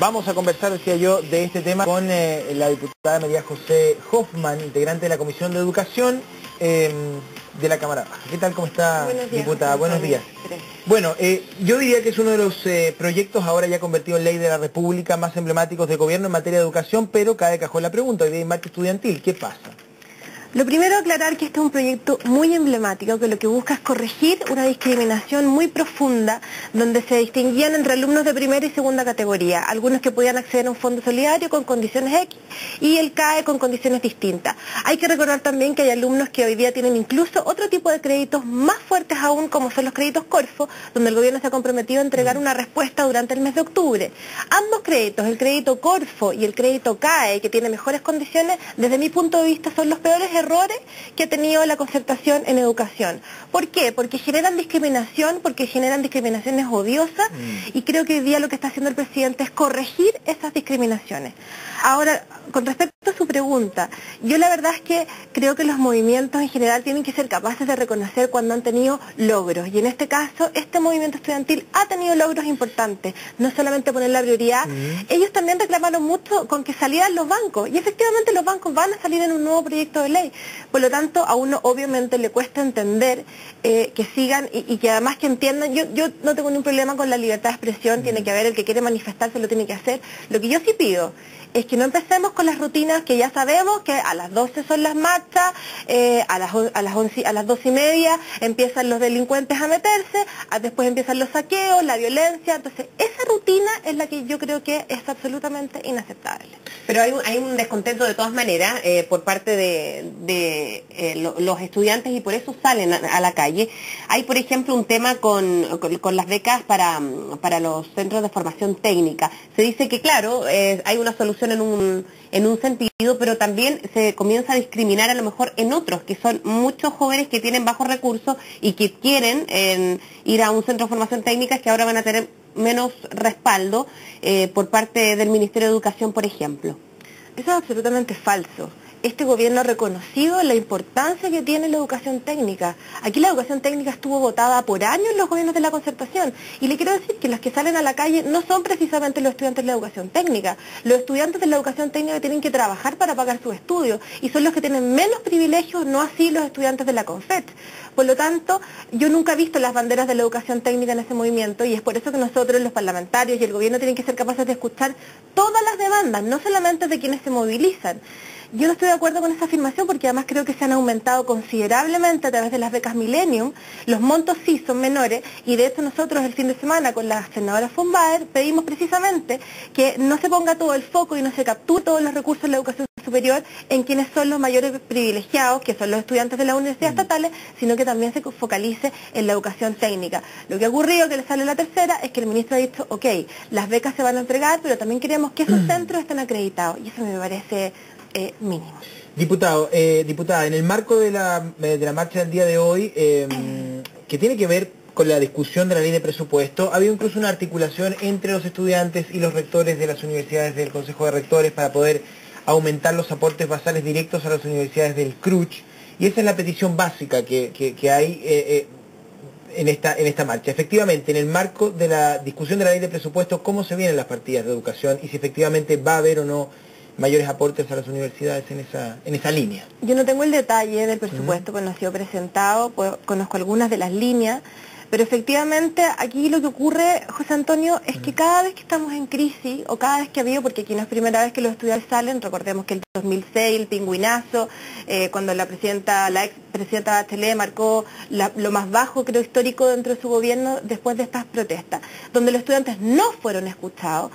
Vamos a conversar, decía yo, de este tema con la diputada María José Hoffman, integrante de la Comisión de Educación de la Cámara Baja. ¿Qué tal? ¿Cómo está, Buenos días, diputada? José Buenos días. Bueno, yo diría que es uno de los proyectos ahora ya convertido en ley de la República más emblemáticos de gobierno en materia de educación, pero cae de cajón la pregunta, hoy día hay marcha estudiantil, ¿qué pasa? Lo primero, aclarar que este es un proyecto muy emblemático que lo que busca es corregir una discriminación muy profunda donde se distinguían entre alumnos de primera y segunda categoría, algunos que podían acceder a un fondo solidario con condiciones X y el CAE con condiciones distintas. Hay que recordar también que hay alumnos que hoy día tienen incluso otro tipo de créditos más fuertes aún, como son los créditos Corfo, donde el gobierno se ha comprometido a entregar una respuesta durante el mes de octubre. Ambos créditos, el crédito Corfo y el crédito CAE, que tiene mejores condiciones, desde mi punto de vista son los peores errores que ha tenido la concertación en educación. ¿Por qué? Porque generan discriminación, porque generan discriminaciones odiosas y creo que hoy día lo que está haciendo el presidente es corregir esas discriminaciones. Ahora, con respecto a su pregunta, yo la verdad es que creo que los movimientos en general tienen que ser capaces de reconocer cuando han tenido logros y en este caso, este movimiento estudiantil ha tenido logros importantes, no solamente poner la prioridad, ellos también reclamaron mucho con que salieran los bancos y efectivamente los bancos van a salir en un nuevo proyecto de ley. Por lo tanto, a uno obviamente le cuesta entender que sigan y que además que entiendan. Yo no tengo ningún problema con la libertad de expresión, tiene que haber, el que quiere manifestarse lo tiene que hacer. Lo que yo sí pido es que no empecemos con las rutinas que ya sabemos, que a las 12 son las marchas, a las 12:30 empiezan los delincuentes a meterse, después empiezan los saqueos, la violencia. Entonces, esa rutina es la que yo creo que es absolutamente inaceptable. Pero hay un descontento de todas maneras por parte de los estudiantes y por eso salen a la calle. Hay, por ejemplo, un tema con las becas para los centros de formación técnica. Se dice que, claro, hay una solución en un sentido, pero también se comienza a discriminar a lo mejor en otros, que son muchos jóvenes que tienen bajos recursos y que quieren ir a un centro de formación técnica que ahora van a tener menos respaldo por parte del Ministerio de Educación, por ejemplo. Eso es absolutamente falso. Este gobierno ha reconocido la importancia que tiene la educación técnica. Aquí la educación técnica estuvo votada por años en los gobiernos de la concertación. Y le quiero decir que los que salen a la calle no son precisamente los estudiantes de la educación técnica. Los estudiantes de la educación técnica tienen que trabajar para pagar sus estudios y son los que tienen menos privilegios, no así los estudiantes de la CONFET. Por lo tanto, yo nunca he visto las banderas de la educación técnica en ese movimiento y es por eso que nosotros, los parlamentarios y el gobierno, tienen que ser capaces de escuchar todas las demandas, no solamente de quienes se movilizan. Yo no estoy de acuerdo con esa afirmación porque además creo que se han aumentado considerablemente a través de las becas Millennium. Los montos sí son menores y de hecho nosotros el fin de semana con la senadora von Baer pedimos precisamente que no se ponga todo el foco y no se capture todos los recursos de la educación superior en quienes son los mayores privilegiados, que son los estudiantes de las universidades estatales, sino que también se focalice en la educación técnica. Lo que ha ocurrido, que le sale la tercera, es que el ministro ha dicho, ok, las becas se van a entregar, pero también queremos que esos centros estén acreditados y eso me parece mínimo. Diputada, en el marco de la marcha del día de hoy, que tiene que ver con la discusión de la ley de presupuesto, ha habido incluso una articulación entre los estudiantes y los rectores de las universidades del Consejo de Rectores para poder aumentar los aportes basales directos a las universidades del CRUCH, y esa es la petición básica que hay en esta marcha. Efectivamente, en el marco de la discusión de la ley de presupuesto, ¿cómo se vienen las partidas de educación y si efectivamente va a haber o no mayores aportes a las universidades en esa línea? Yo no tengo el detalle del presupuesto, pues no ha sido presentado, pues, conozco algunas de las líneas, pero efectivamente aquí lo que ocurre, José Antonio, es que cada vez que estamos en crisis, o cada vez que ha habido, porque aquí no es primera vez que los estudiantes salen, recordemos que el 2006, el pingüinazo, cuando la ex presidenta Bachelet marcó lo más bajo, creo, histórico dentro de su gobierno después de estas protestas, donde los estudiantes no fueron escuchados.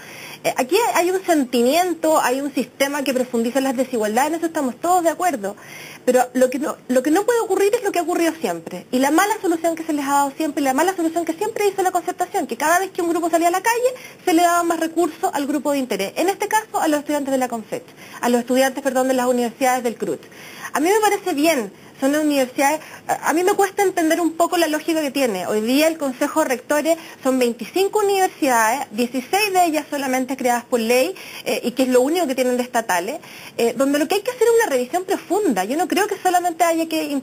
Aquí hay un sentimiento, hay un sistema que profundiza las desigualdades, en eso estamos todos de acuerdo, pero lo que no puede ocurrir es lo que ha ocurrido siempre, y la mala solución que se les ha dado siempre, la mala solución que siempre hizo la concertación, que cada vez que un grupo salía a la calle, se le daba más recursos al grupo de interés, en este caso a los estudiantes de la CONFET, a los estudiantes, perdón, de las universidades del CRUCH. A mí me parece bien, son universidades, a mí me cuesta entender un poco la lógica que tiene. Hoy día el Consejo de Rectores son 25 universidades, 16 de ellas solamente creadas por ley, y que es lo único que tienen de estatales, donde lo que hay que hacer es una revisión profunda. Yo no creo que solamente haya que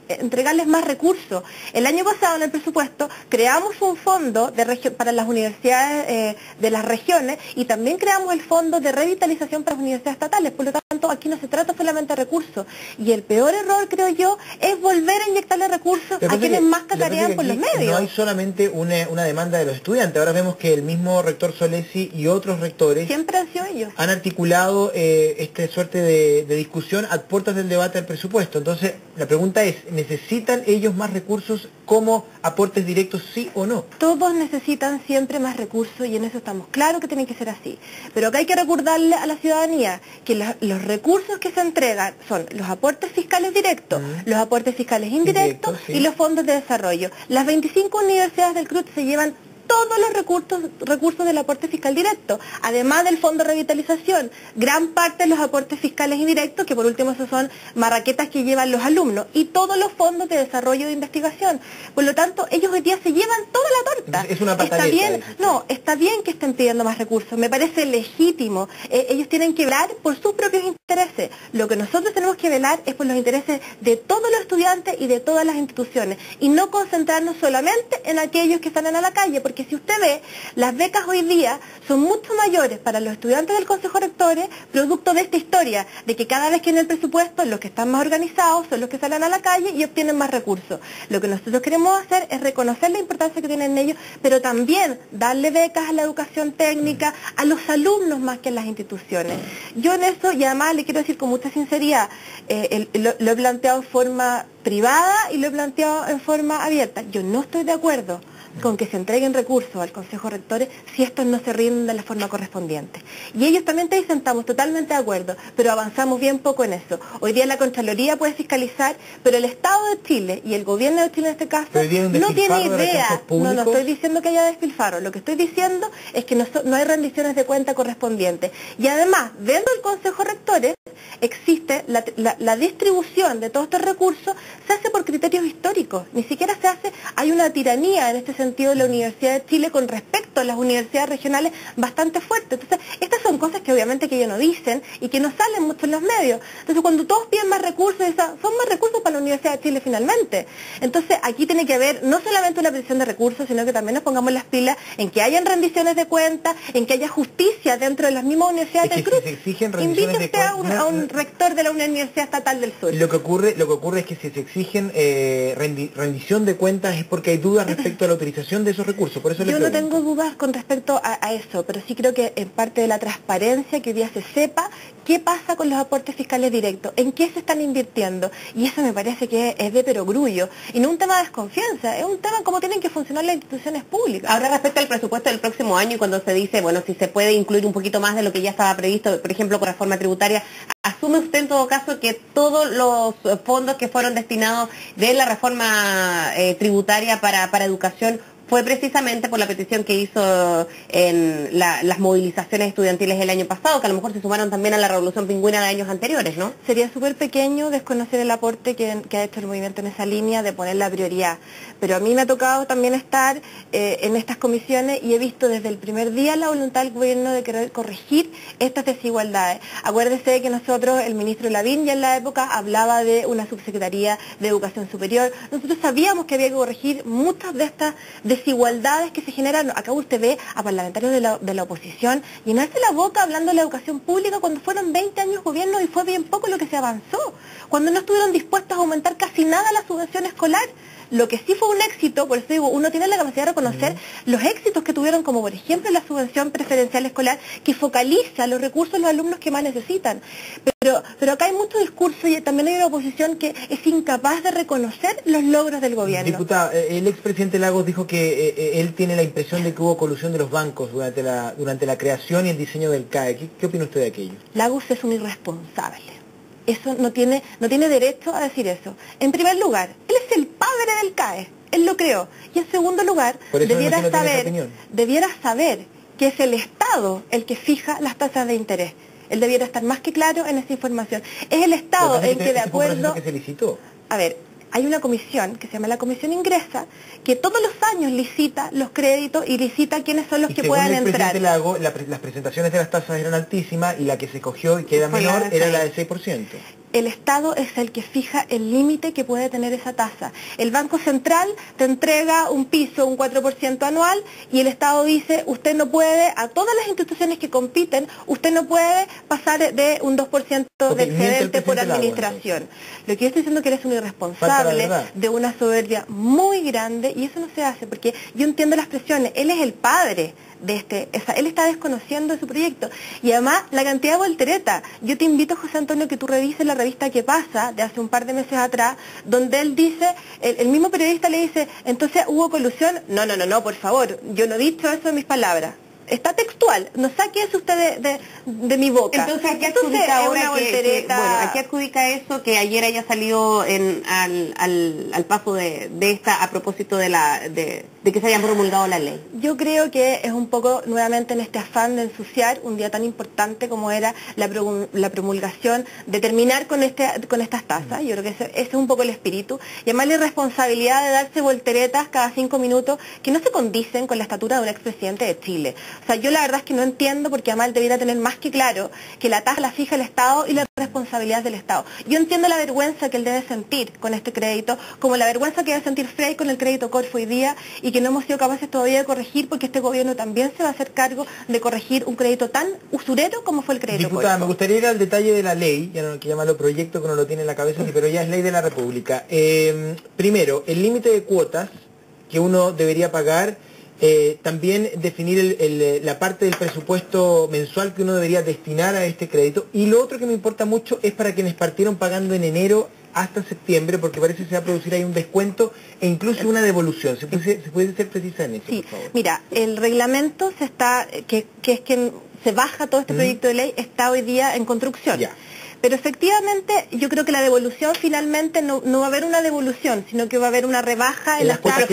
entregarles más recursos. El año pasado en el presupuesto creamos un fondo para las universidades de las regiones y también creamos el fondo de revitalización para las universidades estatales. Por lo tanto, aquí no se trata solamente de recursos. Y el peor error, creo yo, es volver a inyectarle recursos a quienes más cacarean por los medios. No hay solamente una demanda de los estudiantes. Ahora vemos que el mismo rector Solesi y otros rectores siempre han sido ellos. Han articulado esta suerte de discusión a puertas del debate del presupuesto. Entonces, la pregunta es, ¿necesitan ellos más recursos como aportes directos, sí o no? Todos necesitan siempre más recursos y en eso estamos claros que tiene que ser así. Pero acá hay que recordarle a la ciudadanía que los recursos que se entregan son los aportes fiscales directos, los aportes fiscales indirectos y los fondos de desarrollo. Las 25 universidades del CRUT se llevan todos los recursos del aporte fiscal directo, además del fondo de revitalización, gran parte de los aportes fiscales indirectos, que por último esos son marraquetas que llevan los alumnos, y todos los fondos de desarrollo de investigación. Por lo tanto, ellos hoy día se llevan toda la torta. Es una pataleta. Está bien, no, está bien que estén pidiendo más recursos, me parece legítimo. Ellos tienen que velar por sus propios intereses. Lo que nosotros tenemos que velar es por los intereses de todos los estudiantes y de todas las instituciones, y no concentrarnos solamente en aquellos que salen a la calle, porque si usted ve, las becas hoy día son mucho mayores para los estudiantes del Consejo de Rectores, producto de esta historia, de que cada vez que en el presupuesto los que están más organizados son los que salen a la calle y obtienen más recursos. Lo que nosotros queremos hacer es reconocer la importancia que tienen ellos, pero también darle becas a la educación técnica, a los alumnos más que a las instituciones. Yo en eso, y además le quiero decir con mucha sinceridad, lo he planteado en forma privada y lo he planteado en forma abierta. Yo no estoy de acuerdo con que se entreguen recursos al Consejo de Rectores si estos no se rinden de la forma correspondiente. Y ellos también te dicen, estamos totalmente de acuerdo, pero avanzamos bien poco en eso. Hoy día la Contraloría puede fiscalizar, pero el Estado de Chile y el Gobierno de Chile en este caso no tiene idea. No estoy diciendo que haya despilfarro, lo que estoy diciendo es que no hay rendiciones de cuenta correspondientes. Y además, dentro del Consejo de Rectores existe la distribución de todos estos recursos, se hace por criterios históricos, ni siquiera se hace, hay una tiranía en este sentido de la Universidad de Chile con respecto a las universidades regionales bastante fuerte. Entonces, estas son cosas que obviamente que ellos no dicen y que no salen mucho en los medios. Entonces, cuando todos piden más recursos, son más recursos para la Universidad de Chile finalmente. Entonces, aquí tiene que haber no solamente una petición de recursos, sino que también nos pongamos las pilas en que hayan rendiciones de cuentas, en que haya justicia dentro de las mismas universidades del CRUT. Invite usted a un rector de la Universidad Estatal del Sur. Lo que ocurre es que si se exigen rendición de cuentas es porque hay dudas respecto a la utilización de esos recursos. Por eso yo no tengo dudas con respecto a eso, pero sí creo que en parte de la transparencia que hoy día se sepa qué pasa con los aportes fiscales directos, en qué se están invirtiendo, y eso me parece que es de perogrullo, y no un tema de desconfianza, es un tema cómo tienen que funcionar las instituciones públicas. Ahora, respecto al presupuesto del próximo año, y cuando se dice, bueno, si se puede incluir un poquito más de lo que ya estaba previsto, por ejemplo, con reforma tributaria, ¿asume usted en todo caso que todos los fondos que fueron destinados de la reforma tributaria para educación fue precisamente por la petición que hizo en las movilizaciones estudiantiles el año pasado, que a lo mejor se sumaron también a la Revolución Pingüina de años anteriores, ¿no? Sería súper pequeño desconocer el aporte que ha hecho el movimiento en esa línea de poner la prioridad, pero a mí me ha tocado también estar en estas comisiones y he visto desde el primer día la voluntad del gobierno de querer corregir estas desigualdades. Acuérdese que nosotros, el ministro Lavín ya en la época hablaba de una subsecretaría de Educación Superior. Nosotros sabíamos que había que corregir muchas de estas desigualdades que se generan. Acá usted ve a parlamentarios de la oposición llenarse la boca hablando de la educación pública cuando fueron 20 años gobierno y fue bien poco lo que se avanzó, cuando no estuvieron dispuestos a aumentar casi nada la subvención escolar. Lo que sí fue un éxito, por eso digo, uno tiene la capacidad de reconocer los éxitos que tuvieron, como por ejemplo la subvención preferencial escolar, que focaliza los recursos de los alumnos que más necesitan. Pero acá hay mucho discurso y también hay una oposición que es incapaz de reconocer los logros del gobierno. Diputada, el expresidente Lagos dijo que él tiene la impresión de que hubo colusión de los bancos durante la creación y el diseño del CAE. ¿Qué opina usted de aquello? Lagos es un irresponsable. Eso no tiene derecho a decir eso. En primer lugar, él es el padre del CAE, él lo creó. Y en segundo lugar, debiera saber que es el Estado el que fija las tasas de interés. Él debiera estar más que claro en esa información. Es el Estado el que de acuerdo... que se licitó. A ver, hay una comisión que se llama la Comisión Ingresa, que todos los años licita los créditos y licita quiénes son los que puedan según el entrar. presidente Lago, las presentaciones de las tasas eran altísimas y la que se cogió y que era menor era la del 6%. El Estado es el que fija el límite que puede tener esa tasa. El Banco Central te entrega un piso, un 4% anual, y el Estado dice, usted no puede, a todas las instituciones que compiten, usted no puede pasar de un 2% de excedente por administración. Lo que yo estoy diciendo es que él es un irresponsable, de una soberbia muy grande, y eso no se hace, porque yo entiendo las presiones. Él es el padre de él está desconociendo su proyecto, y además la cantidad de voltereta. Yo te invito, José Antonio, que tú revises la revista ¿Qué pasa?, de hace un par de meses atrás, donde él dice, el mismo periodista le dice, entonces hubo colusión. No, por favor, yo no he dicho eso en mis palabras. Está textual, no saque eso usted de mi boca. Entonces, ¿a qué adjudica ahora ¿a qué adjudica eso que ayer haya salido al paso de esta, a propósito de que se haya promulgado la ley? Yo creo que es un poco nuevamente en este afán de ensuciar un día tan importante como era la promulgación, de terminar con estas tasas. Yo creo que ese es un poco el espíritu. Y además la irresponsabilidad de darse volteretas cada 5 minutos que no se condicen con la estatura de un expresidente de Chile. O sea, yo la verdad es que no entiendo, porque además él debiera tener más que claro que la tasa la fija el Estado y la responsabilidad del Estado. Yo entiendo la vergüenza que él debe sentir con este crédito, como la vergüenza que debe sentir Frey con el crédito Corfo hoy día, y que no hemos sido capaces todavía de corregir, porque este gobierno también se va a hacer cargo de corregir un crédito tan usurero como fue el crédito Corfo. Diputada, me gustaría ir al detalle de la ley, ya no hay que llamarlo proyecto, que no lo tiene en la cabeza, pero ya es ley de la República. Primero, el límite de cuotas que uno debería pagar. También definir la parte del presupuesto mensual que uno debería destinar a este crédito. Y lo otro que me importa mucho es para quienes partieron pagando en enero hasta septiembre, porque parece que se va a producir ahí un descuento e incluso una devolución. ¿Se puede ser precisa en eso, sí, por favor? Mira, el reglamento que es que se baja todo este proyecto de ley, está hoy día en construcción. Ya. Pero efectivamente yo creo que la devolución finalmente no va a haber una devolución, sino que va a haber una rebaja en las cuotas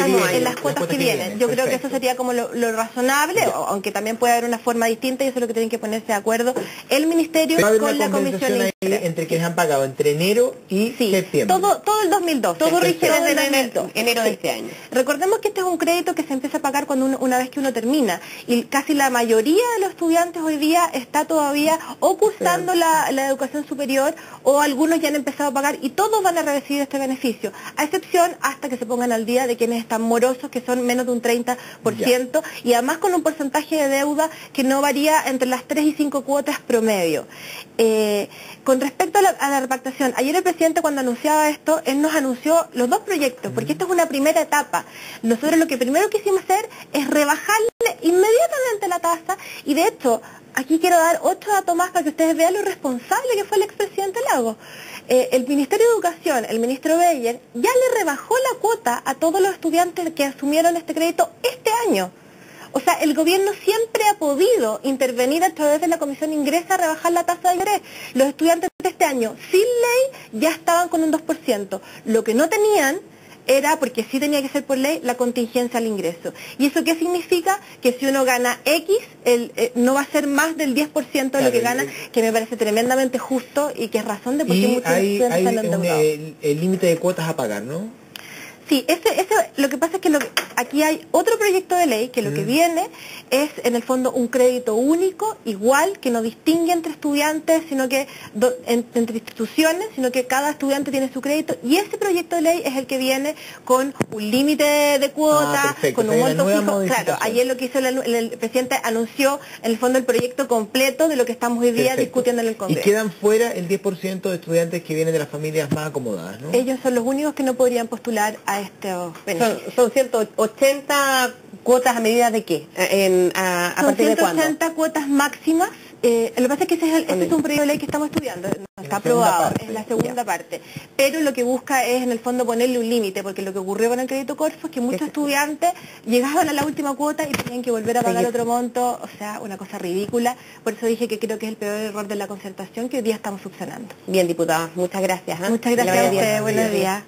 que vienen. Yo creo que eso sería como lo razonable, aunque también puede haber una forma distinta, y eso es lo que tienen que ponerse de acuerdo el Ministerio con la Comisión entre quienes han pagado entre enero y septiembre. Todo el 2002. Todo rige desde enero de este año. Recordemos que este es un crédito que se empieza a pagar una vez que uno termina, y casi la mayoría de los estudiantes hoy día está todavía o cursando la educación superior, o algunos ya han empezado a pagar, y todos van a recibir este beneficio, a excepción hasta que se pongan al día de quienes están morosos, que son menos de un 30%, y además con un porcentaje de deuda que no varía entre las 3 y 5 cuotas promedio. Con respecto a la repactación, ayer el presidente, cuando anunciaba esto, él nos anunció los dos proyectos, porque esto es una primera etapa. Nosotros lo que primero quisimos hacer es rebajarle inmediatamente la tasa, y de hecho aquí quiero dar otro dato más para que ustedes vean lo responsable que fue el expresidente Lagos. El Ministerio de Educación, el ministro Beyer, ya le rebajó la cuota a todos los estudiantes que asumieron este crédito este año. O sea, el gobierno siempre ha podido intervenir a través de la Comisión Ingresa a rebajar la tasa de ingreso. Los estudiantes de este año, sin ley, ya estaban con un 2%. Lo que no tenían era, porque sí tenía que ser por ley, la contingencia al ingreso. ¿Y eso qué significa? Que si uno gana X, no va a ser más del 10% de lo que gana, que me parece tremendamente justo, y que es razón de por qué muchos estudiantes están endeudados. El límite de cuotas a pagar, ¿no? Sí, lo que pasa es que aquí hay otro proyecto de ley que lo que viene es, en el fondo, un crédito único, igual, que no distingue entre estudiantes, sino que entre instituciones, sino que cada estudiante tiene su crédito, y ese proyecto de ley es el que viene con un límite de cuota, con un monto fijo. Claro, ayer lo que hizo el presidente anunció, en el fondo, el proyecto completo de lo que estamos hoy día discutiendo en el Congreso. Y quedan fuera el 10% de estudiantes que vienen de las familias más acomodadas, ¿no? Ellos son los únicos que no podrían postular a estos beneficios. Son 180 cuotas, ¿a medida de qué? ¿A partir de cuándo? Son 180 cuotas máximas. Lo que pasa es que este es un proyecto de ley que estamos estudiando, no está aprobado, es la segunda parte. Pero lo que busca es, en el fondo, ponerle un límite, porque lo que ocurrió con el crédito Corfo es que muchos estudiantes llegaban a la última cuota y tenían que volver a pagar otro monto, o sea, una cosa ridícula. Por eso dije que creo que es el peor error de la concertación que hoy día estamos subsanando. Bien, diputada, muchas gracias. Muchas gracias a ustedes, buenos días.